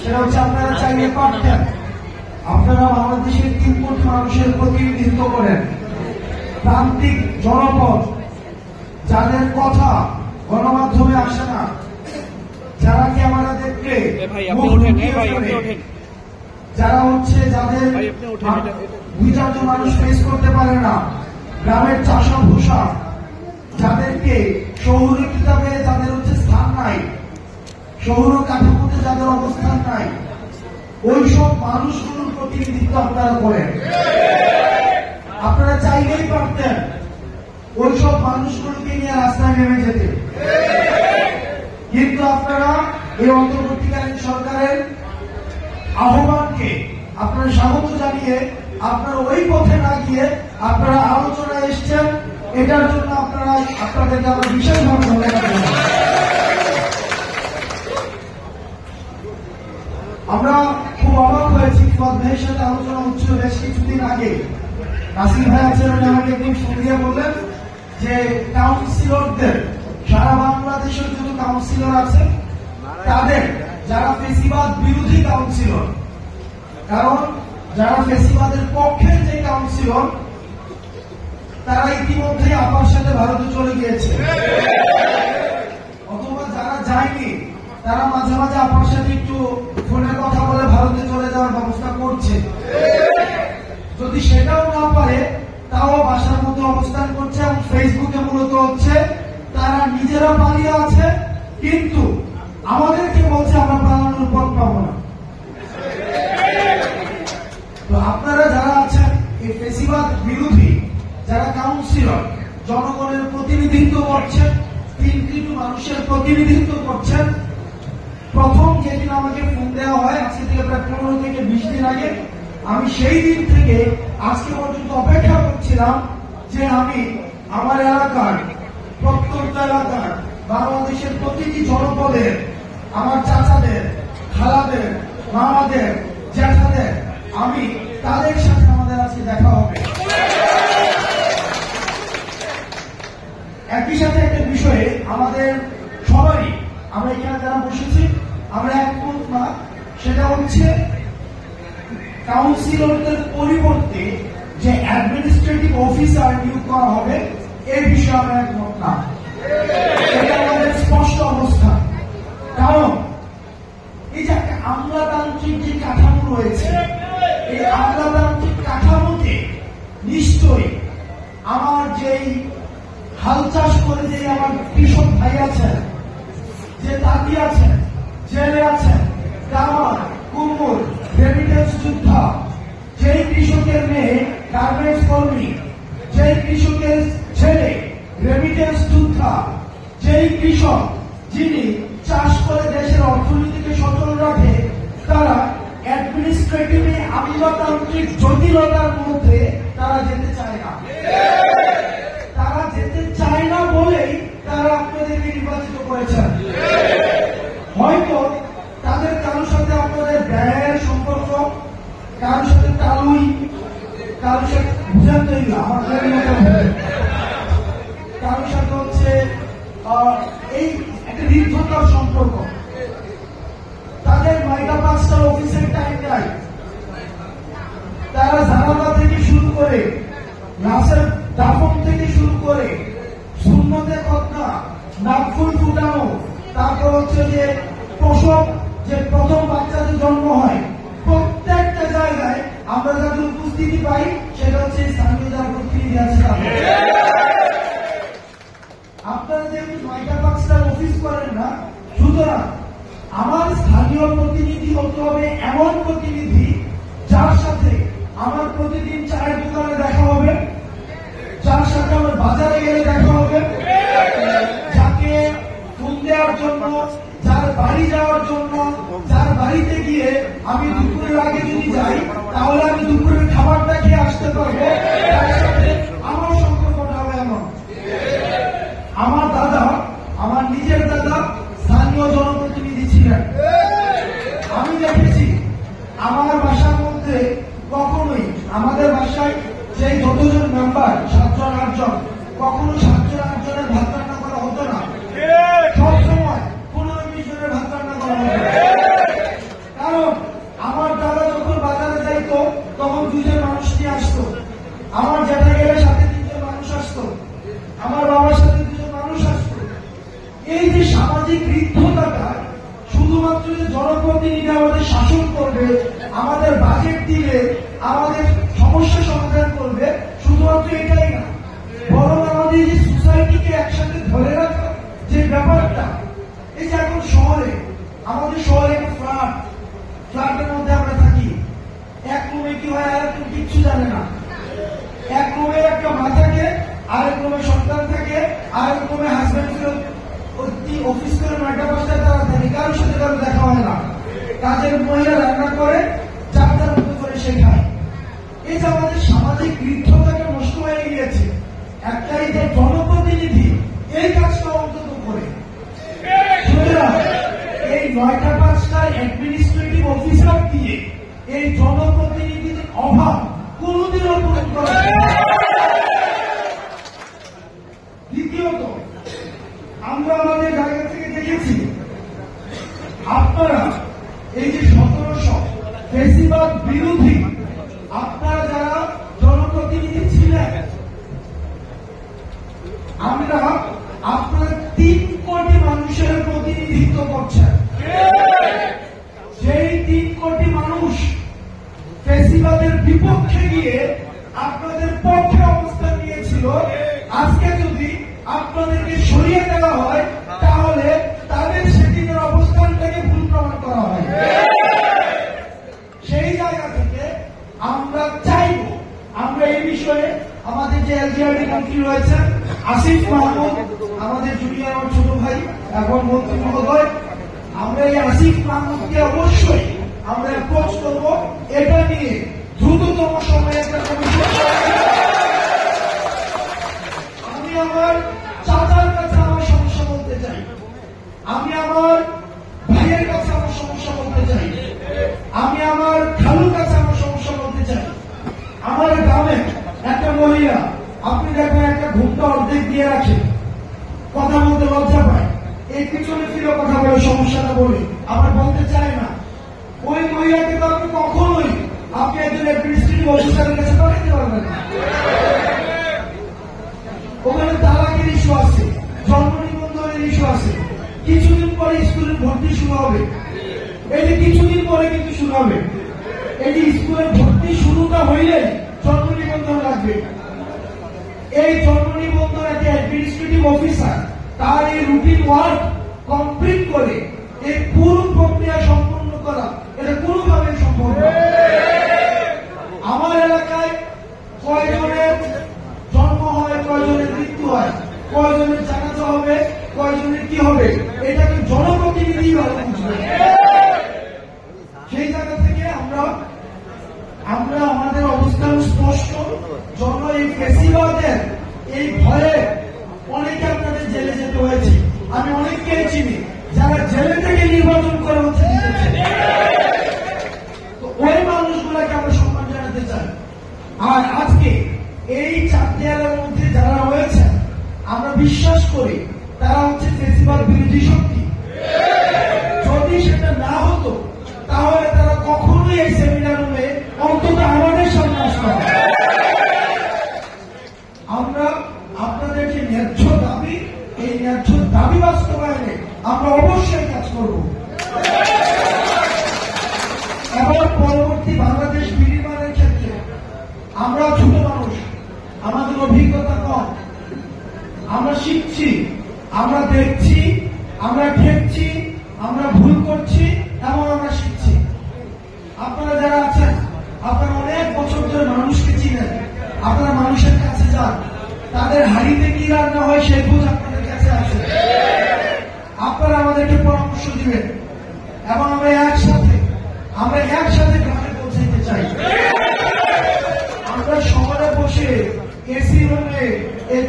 সেটা হচ্ছে আপনারা চাইলে পারতেন, আপনারা বাংলাদেশের 3 কোটি মানুষের প্রতিনিধিত্ব করেন, প্রান্তিক জনপদ যাদের কথা গণমাধ্যমে আসে না, যারা ক্যামেরা দেখলে যারা হচ্ছে যাদের 2-4 মানুষ ফেস করতে পারে না, গ্রামের চাষা ভূষা যাদেরকে শহুরে কিতাবে যাদের হচ্ছে স্থান নাই, শহুর কাঠামোতে যাদের অবস্থান নাই, ওইসব মানুষগুলোর প্রতিনিধিত্ব আপনারা করেন। আপনারা চাইলেই পারতেন ওইসব মানুষগুলোকে নিয়ে রাস্তায় নেমে যেতে, কিন্তু আপনারা এই অন্তর্বর্তীকালীন সরকারের আহ্বানকে আপনারা স্বাগত জানিয়ে আপনারা ওই পথে না গিয়ে আপনারা আলোচনায় এসছেন। এটার জন্য আপনারা আপনাদেরকে আমরা বিশেষভাবে ধন্যবাদ জানাই। আমরা খুব অবাক হয়েছি, ফুয়াদ ভাইয়ের সাথে আলোচনা হচ্ছিল বেশ কিছুদিন আগে। নাসির ভাই আছেন, আমাকে একদিন ফোন দিয়ে বললেন যে কাউন্সিলরদের, সারা বাংলাদেশের যত কাউন্সিলর আছে তাদের যারা ফেসিবাদ বিরোধী কাউন্সিলর, কারণ যারা ফেসিবাদের পক্ষের যে কাউন্সিলর তারা ইতিমধ্যে আপার সাথে ভারতে চলে গিয়েছে, অথবা যারা যায়নি তারা মাঝে মাঝে আপার সাথে একটু ফোনে কথা বলে ভারতে চলে যাওয়ার ব্যবস্থা করছে। যদি সেটাও না পারে তাও বাসার মধ্যে অবস্থান করছে এবং ফেসবুকে মূলত হচ্ছে তারা নিজেরা পালিয়ে আছে, কিন্তু আমাদেরকে বলছে আমরা পালানোর পথ পাবো না। তো আপনারা যারা আছেন এই ফেসিবাদ বিরোধী যারা কাউন্সিলর, জনগণের প্রতিনিধিত্ব করছেন, 3 কোটি মানুষের প্রতিনিধিত্ব করছেন, প্রথম যেদিন আমাকে ফোন দেওয়া হয় আজকে থেকে প্রায় 15 থেকে 20 দিন আগে, আমি সেই দিন থেকে আজকে পর্যন্ত অপেক্ষা করছিলাম যে আমি আমার এলাকার, প্রত্যন্ত এলাকার, বাংলাদেশের প্রতিটি জনপদের আমার চাচাদের, খালাদের, মামাদের, জ্যাঠাদের, আমি তাদের সাথে আমাদের আজকে দেখা হবে। একই সাথে একটা বিষয়ে আমাদের সবারই, আমরা এখানে যারা বসেছি আমরা একমত না, সেটা হচ্ছে কাউন্সিলরদের পরিবর্তে যে অ্যাডমিনিস্ট্রেটিভ অফিসার নিয়োগ করা হবে এই বিষয়ে আমরা একমত না। এটা আমাদের স্পষ্ট অবস্থান। কারণ এই যে একটা আমলাতান্ত্রিক যে কাঠামো রয়েছে, এই আমলাতান্ত্রিক কাঠামোতে নিশ্চয়ই আমার যেই হাল চাষ করে যে আমার কৃষক ভাই আছেন, যে তাঁতি আছেন, জেলে আছেন, কামার, কুমুর, রেমিটেন্স যোদ্ধা, যেই কৃষকের মেয়ে গার্মেন্টস কর্মী, যেই কৃষকের ছেলে রেমিটেন্স যোদ্ধা, যেই কৃষক যিনি চাষ করে দেশের অর্থনীতিকে সচল রাখে, তারা অ্যাডমিনিস্ট্রেটিভে আমলাতান্ত্রিক জটিলতার মধ্যে তারা যেতে চায় না। তারা যেতে চায় না বলেই তারা আপনাদেরকে নির্বাচিত করেছেন। হয়তো তাদের কারোর সাথে আপনাদের ব্যয়ের সম্পর্ক, কারোর সাথে তালুই, কারোর সাথে বুঝান তৈরি, আমার কারোর সাথে হচ্ছে এই একটা দীর্ঘতার সম্পর্ক। তাদের 9টা-5টা অফিসের টাইম নাই। তারা জানালা থেকে শুরু করে, নাচের দাফন থেকে শুরু করে, সুন্নতে খতনা, নাকফুল ফুটানো, তারপর হচ্ছে যে প্রসব, যে প্রথম বাচ্চাদের জন্ম হয়, প্রত্যেকটা জায়গায় আমরা যাদের উপস্থিতি পাই সেটা হচ্ছে স্থানীয় যারা প্রতিনিধি আছে। আপনারা যেহেতু 9টা-5টা অফিস করেন না, সুতরাং আমার স্থানীয় প্রতিনিধি হতে হবে এমন প্রতিনিধি যার সাথে আমার প্রতিদিন চায়ের দোকানে দেখা হবে, যার সাথে আমার বাজারে গেলে দেখা হবে, যাকে ফোন দেওয়ার জন্য, যার বাড়ি যাওয়ার জন্য, যার বাড়িতে গিয়ে আমি দুপুরের আগে যদি যাই তাহলে আমি দুপুরের খাবারটা খেয়ে আসতে পারবো, তার সাথে আমার সম্পর্কটা হবে এমন। আমার দাদা, আমার নিজের দাদা স্থানীয় জনপ্রতিনিধি ছিলেন। আমি দেখেছি আমার বাসার মধ্যে কখনোই, আমাদের বাসায় যে যতজন মেম্বার 7-8 কখনো 7-8 জনের ভাত রান্না করা হতো না, সবসময় 15-20 জনের ভাত রান্না করা হতো। কারণ যে জনপ্রতিনিধি আমাদের শাসন করবে, আমাদের বাজেট দিবে, আমাদের সমস্যা সমাধান করবে, শুধুমাত্র এটাই না, বরং আমাদের যে সোসাইটিকে একসাথে ধরে রাখা যে ব্যাপারটা, এই যে এখন শহরে, আমাদের শহরে একটা ফ্ল্যাটের মধ্যে আমরা থাকি, এক রুমে কি হয় আর কেউ কিচ্ছু জানে না। এক রুমে একটা মা থাকে, আরেক রুমে সন্তান থাকে, আরেক রুমে হাজবেন্ড অফিস করে 9টা 5টায় তারা থাকে, কারোর সাথে কারো দেখা হয় না। কাজের মহিলা রান্না করে, যার মতো করে সে খায়। এই যে আমাদের সামাজিক বৃদ্ধতাটা নষ্ট হয়ে গিয়েছে, একটাই যে জনপ্রতিনিধি এই কাজটা অন্তত করে। এই 9টা 5টায় অ্যাডমিনিস্ট্রেটিভ অফিসার দিয়ে এই জনপ্রতিনিধির অভাব কোনদিনও পূরণ করা যায় না। দ্বিতীয়ত, আমরা আমাদের জায়গা থেকে দেখেছি, আপনারা এই যে 1700 ফ্যাসিবাদ বিরোধী আপনারা যারা জনপ্রতিনিধি ছিলেন, আমরা আপনার 3 কোটি মানুষের প্রতিনিধিত্ব করছেন। যেই 3 কোটি মানুষ ফ্যাসিবাদের বিপক্ষে গিয়ে আপনাদের পক্ষে অবস্থান নিয়েছিল, আজকে যদি আপনাদেরকে সরিয়ে দেওয়া হয়, তাহলে তাদের সেদিনের অবস্থানটাকে ভুল প্রমাণ করা হয়। সেই জায়গা থেকে আমরা চাইব, আমরা এই বিষয়ে আমাদের যে এলজিআরডি মন্ত্রী রয়েছেন আসিফ মাহমুদ, আমাদের জুনিয়র আমার ছোট ভাই এখন মন্ত্রী মহোদয়, আমরা এই আসিফ মাহমুদকে অবশ্যই আমরা অ্যাপ্রোচ করব, এটা নিয়ে দ্রুততম সময়ে একটা কমিশন। আমি আমার চাচার কাছে আমার সমস্যা বলতে চাই, আমি আমার ভাইয়ের কাছে আমার সমস্যা বলতে চাই, আমি আমার খালুর কাছে আমার সমস্যা বলতে চাই। আমার গ্রামে একটা মহিলা, আপনি দেখবেন একটা ঘুমটা অর্ধেক দিয়ে রাখে, কথা বলতে লজ্জা পায়, এই পিছনে ফিরে কথা বলে সমস্যাটা বলে আবার বলতে চায় না। ওই মহিলাকে তো আপনি কখনোই আপনি একজন অ্যাডমিনিস্ট্রেটিভ অফিসারের কাছে পাঠাতে পারবেন না। ওখানে তালাকের ইস্যু আছে, জন্ম নিবন্ধনের ইস্যু আছে, কিছুদিন পরে স্কুলে ভর্তি শুরু হবে, এই যে কিছুদিন পরে কিন্তু শুরু হবে, এই যে স্কুলের ভর্তি শুরুটা হইলে জন্ম নিবন্ধন লাগবে। এই জন্ম নিবন্ধন একটা অ্যাডমিনিস্ট্রেটিভ অফিসার তার এই রুটিন ওয়ার্ক কমপ্লিট করে এই পুরো প্রক্রিয়া সম্পন্ন করা, এটা কোনোভাবে সম্ভব না। আমার এলাকায় কয়জনের জন্ম হয়, কয়জনের মৃত্যু হয়, কয়জনের জানাজা হবে, কয়জনের কি হবে, এটাকে জনপ্রতিনিধি ভালো বুঝবে। সেই জায়গা থেকে আমরা আমাদের অবস্থান স্পষ্ট। জন এই ফ্যাসিবাদের এই ভয়ে অনেকে আপনাদের জেলে যেতে হয়েছে, আমি অনেককে চিনি যারা জেলে থেকে নির্বাচন করে হচ্ছে জিতেছে। তো ওই মানুষগুলোকে আমরা সম্মান জানাতে চাই। আর আজকে এই 4 দেয়ালের মধ্যে যারা রয়েছেন, আমরা বিশ্বাস করি তারা হচ্ছে ফ্যাসিবাদ বিরোধী শক্তি। যদি সেটা না হতো, তাহলে তারা কখনোই এই সেমিনার রুমে অন্তত আমাদের সামনে আসতো না। আমরা আপনাদের যে ন্যায্য দাবি, এই ন্যায্য দাবি বাস্তবায়নে আমরা অবশ্যই কাজ করব। এবার পরবর্তী বাংলাদেশ বিনির্মাণের ক্ষেত্রে আমরা ছোট মানুষ, আমাদের অভিজ্ঞতা কম, আমরা শিখছি, আমরা দেখছি, আমরা ঠেকছি, আমরা ভুল করছি এবং আমরা শিখছি। আপনারা যারা আছেন, আপনারা অনেক বছর ধরে মানুষকে চিনেন, আপনারা মানুষের কাছে যান, তাদের হাড়িতে কি রান্না হয় সেই বুঝ আপনাদের কাছে আছে, আপনারা আমাদেরকে পরামর্শ দিবেন এবং আমরা একসাথে গ্রামে পৌঁছাইতে চাই। আমরা শহরে বসে এসি রুমে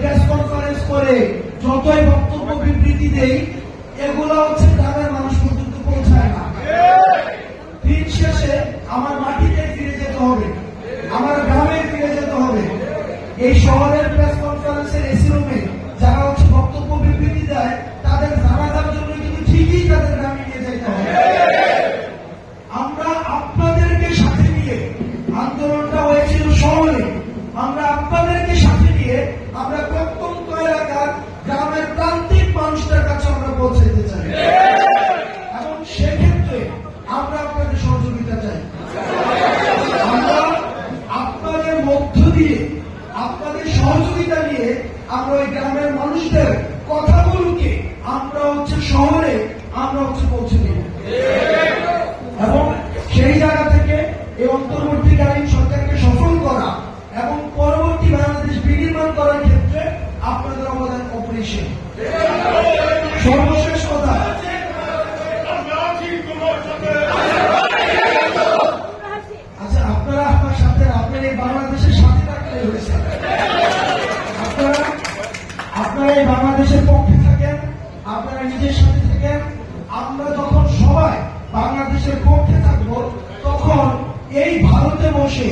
প্রেস কনফারেন্স করে যতই বক্তব্য বিবৃতি দেই, এগুলো হচ্ছে গ্রামের মানুষ পর্যন্ত পৌঁছায় না। দিন শেষে আমার মাটিতে ফিরে যেতে হবে, আমার গ্রামে ফিরে যেতে হবে। এই শহরের প্রেস কনফারেন্সের এসি রুমে যারা হচ্ছে বক্তব্য বিবৃতি দেয়, তাদের জানাজার জন্য কিন্তু ঠিকই তাদের গ্রামে নিয়ে যেতে হবে। আমরা আপনাদেরকে সাথে নিয়ে, আন্দোলনটা হয়েছিল শহরে, আমরা আপনাদেরকে সাথে নিয়ে আমরা প্রত্যন্ত এলাকার গ্রামের প্রান্তিক মানুষদের কাছে আমরা পৌঁছাতে চাই। আচ্ছা, আপনারা আমার সাথে, আপনার এই বাংলাদেশের সাথে থাকলে হয়েছে। আপনারা এই বাংলাদেশের পক্ষে থাকেন, আপনারা নিজের সাথে থাকেন। আমরা যখন সবাই বাংলাদেশের পক্ষে থাকবো, তখন এই ভারতে বসে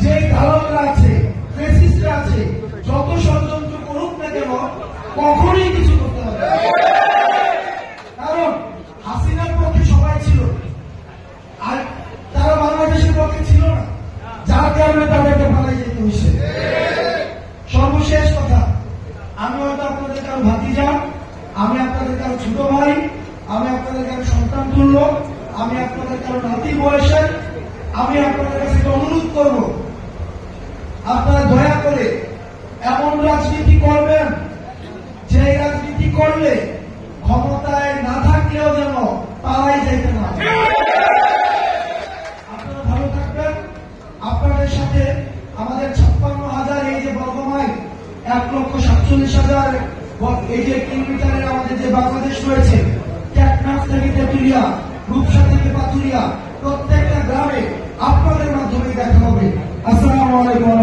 যে দালালরা আছে, ফ্যাসিস্টরা আছে, যত ষড়যন্ত্র করুক না কেন, কখনোই কিছু করতে হবে না। কারণ হাসিনার পক্ষে সবাই ছিল, আর তারা বাংলাদেশের পক্ষে ছিল না, যার কারণে তাদেরকে পালাই যেতে হয়েছে। সর্বশেষ কথা, আমি হয়তো আপনাদের কারো ভাতিজা, আমি আপনাদের কারো ছোট ভাই, আমি আপনাদের কারো সন্তান তুল্য, আমি আপনাদের কারো নাতি বয়সের। আমি আপনাদের কাছে অনুরোধ করব, আপনারা দয়া করে এমন রাজনীতি করবেন যে রাজনীতি করলে ক্ষমতায় না থাকলেও যেন পালাই যেতে না। আপনারা ভালো থাকবেন। আপনাদের সাথে আমাদের 56,000 এই যে বর্গমাইল, 1,47,000 এই যে কিলোমিটারের আমাদের যে বাংলাদেশ রয়েছে, টেকনাফ থেকে তেঁতুলিয়া, রূপসা থেকে পাথুরিয়া, প্রত্যেকটা গ্রামে আপনাদের মাধ্যমে দেখা হবে। আসসালামু আলাইকুম।